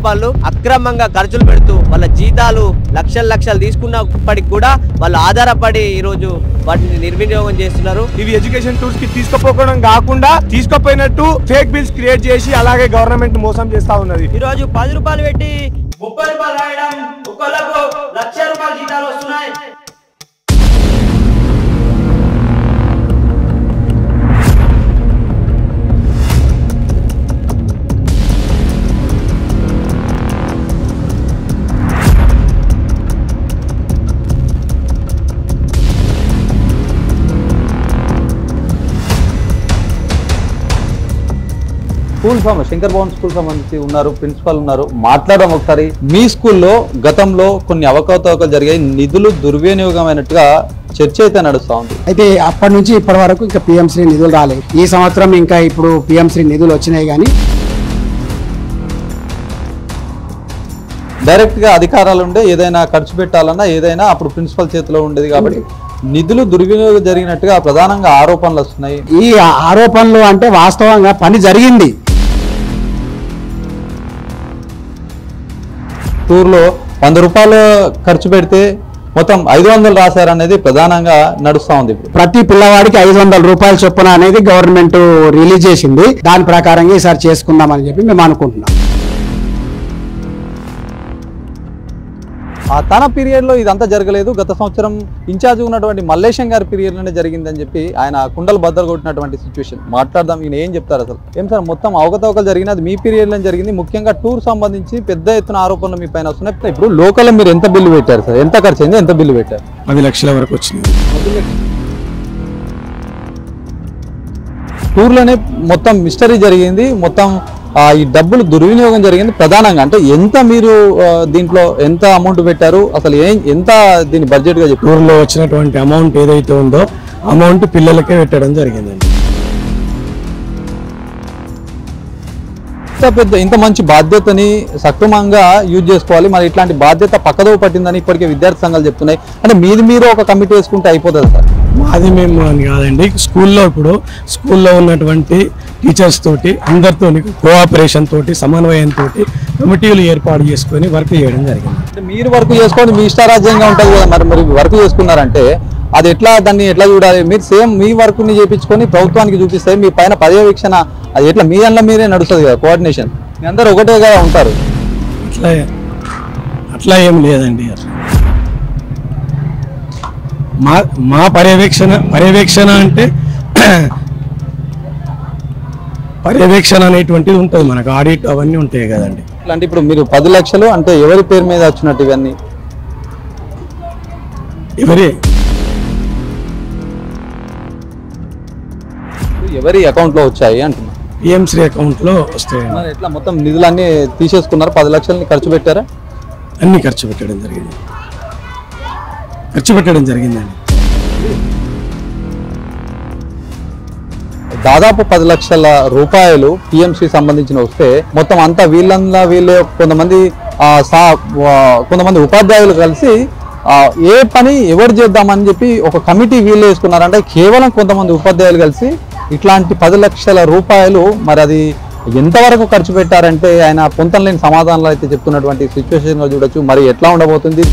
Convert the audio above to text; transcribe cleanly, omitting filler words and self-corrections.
Principal అక్రమంగా ఖర్చులు పెడుతూ వాళ్ళ జీతాలు లక్షలు తీసుకున్నప్పటికి కూడా వాళ్ళు ఆధారపడి ఈ రోజు వాటిని నిర్వినియోగం చేస్తున్నారు. ఇవి ఎడ్యుకేషన్ టూర్స్ కి తీసుకుపోవడం కాకుండా తీసుకుపోయినట్టు ఫేక్ బిల్స్ క్రియేట్ చేసి అలాగే గవర్నమెంట్ మోసం చేస్తా ఉన్నది. ఈ రోజు 10 రూపాయలు పెట్టి 30 రూపాయలు రాయడం, ఒక్కొక్కలకు ₹1,00,000 జీతాలు వస్తున్నాయి. స్కూల్ శంకర్ భవన్ స్కూల్ సంబంధించి ఉన్నారు, ప్రిన్సిపల్ ఉన్నారు, మాట్లాడడం ఒకసారి. మీ స్కూల్లో గతంలో కొన్ని అవకతవకలు జరిగాయి, నిధులు దుర్వినియోగమైనట్టుగా చర్చ అయితే నడుస్తూ ఉంది. అయితే అప్పటి నుంచి ఇప్పటి వరకు ఇంకా పిఎంశ్రీ నిధులు రాలేదు. ఈ సంవత్సరం ఇంకా ఇప్పుడు పిఎంశ్రీ నిధులు వచ్చినాయి. కానీ డైరెక్ట్ గా అధికారాలు ఉండే ఏదైనా ఖర్చు పెట్టాలన్నా ఏదైనా అప్పుడు ప్రిన్సిపల్ చేతిలో ఉండేది కాబట్టి నిధులు దుర్వినియోగం జరిగినట్టుగా ప్రధానంగా ఆరోపణలు వస్తున్నాయి. ఈ ఆరోపణలు అంటే వాస్తవంగా పని జరిగింది. టూర్లో 100 రూపాయలు ఖర్చు పెడితే మొత్తం 500 రాశారనేది ప్రధానంగా నడుస్తూ ఉంది. ప్రతి పిల్లవాడికి 500 రూపాయల చొప్పున అనేది గవర్నమెంట్ రిలీజ్ చేసింది. దాని ప్రకారంగా ఈసారి చేసుకుందామని చెప్పి మేము అనుకుంటున్నాం. తన పీరియడ్లో ఇదంతా జరగలేదు. గత సంవత్సరం ఇన్ఛార్జ్ ఉన్నటువంటి మల్లేశం గారి పీరియడ్లోనే జరిగిందని చెప్పి ఆయన కుండలు బద్దలు కొట్టినటువంటి సిచ్యువేషన్. మాట్లాడదాం, ఈయన ఏం చెప్తారు అసలు? ఏం సార్, మొత్తం అవకతవకలు జరిగినది మీ పీరియడ్లో జరిగింది. ముఖ్యంగా టూర్ సంబంధించి పెద్ద ఎత్తున ఆరోపణలు మీ పైన వస్తున్నాయి. ఇప్పుడు లోకల్ మీరు ఎంత బిల్లు పెట్టారు సార్? ఎంత ఖర్చు అయింది? ఎంత బిల్లు పెట్టారు? 10 లక్షల వరకు వచ్చింది. టూర్లోనే మొత్తం మిస్టరీ జరిగింది, మొత్తం ఈ డబ్బులు దుర్వినియోగం జరిగింది. ప్రధానంగా అంటే ఎంత మీరు దీంట్లో ఎంత అమౌంట్ పెట్టారు, అసలు ఎంత దీని బడ్జెట్ గా చెప్పారు? టూర్లో వచ్చినటువంటి అమౌంట్ ఏదైతే ఉందో అమౌంట్ పిల్లలకే పెట్టడం జరిగిందండి. ఇంత మంచి బాధ్యతని సక్రమంగా యూజ్ చేసుకోవాలి. మరి ఇట్లాంటి బాధ్యత పక్కదో పట్టిందని ఇప్పటికే విద్యార్థి సంఘాలు చెప్తున్నాయి. అంటే మీరు ఒక కమిటీ వేసుకుంటే అయిపోతుంది సార్? మాది మేము అని కాదండి. స్కూల్లో ఇప్పుడు స్కూల్లో ఉన్నటువంటి టీచర్స్ తోటి అందరితో కోఆపరేషన్ తోటి సమన్వయంతో కమిటీలు ఏర్పాటు చేసుకొని వర్క్ చేయడం జరిగింది. అంటే మీరు వర్క్ చేసుకోండి, మీ ఇష్టారాజ్యంగా ఉంటుంది కదా. మరి వర్క్ చేసుకున్నారంటే అది దాన్ని ఎట్లా చూడాలి? మీరు సేమ్ మీ వర్క్ని చేయించుకొని ప్రభుత్వానికి చూపిస్తే మీ పైన పర్యవేక్షణ అది ఎట్లా మీ అందులో మీరే నడుస్తుంది కదా, కోఆర్డినేషన్. మీ అందరూ ఒకటేగా ఉంటారు. అట్లా ఏం లేదండి. మా పర్యవేక్షణ అంటే పర్యవేక్షణ అనేటువంటిది ఉంటుంది మనకు, ఆడిట్ అవన్నీ ఉంటాయి కదండి. అంటే ఇప్పుడు మీరు 10 లక్షలు అంటే ఎవరి పేరు మీద వచ్చినట్టు ఇవన్నీ ఎవరి అకౌంట్లో వచ్చాయి అంటున్నా? పిఎంశ్రీ అకౌంట్లో వస్తాయి. మరి ఎట్లా మొత్తం నిధులన్నీ తీసేసుకున్నారు? 10 లక్షలని ఖర్చు పెట్టారా? అన్ని ఖర్చు పెట్టడం జరిగిందండి. దాదాపు 10 లక్షల రూపాయలు పిఎంసి సంబంధించిన వస్తే మొత్తం అంతా వీళ్ళే కొంతమంది ఉపాధ్యాయులు కలిసి ఏ పని ఎవరు చేద్దామని చెప్పి ఒక కమిటీ వీళ్ళు వేసుకున్నారంటే కేవలం కొంతమంది ఉపాధ్యాయులు కలిసి ఇట్లాంటి 10 లక్షల రూపాయలు మరి అది ఎంతవరకు ఖర్చు పెట్టారంటే ఆయన పొంతం లేని సమాధానాలు అయితే చెప్తున్నటువంటి సిచ్యువేషన్గా చూడొచ్చు. మరి ఎట్లా ఉండబోతుంది?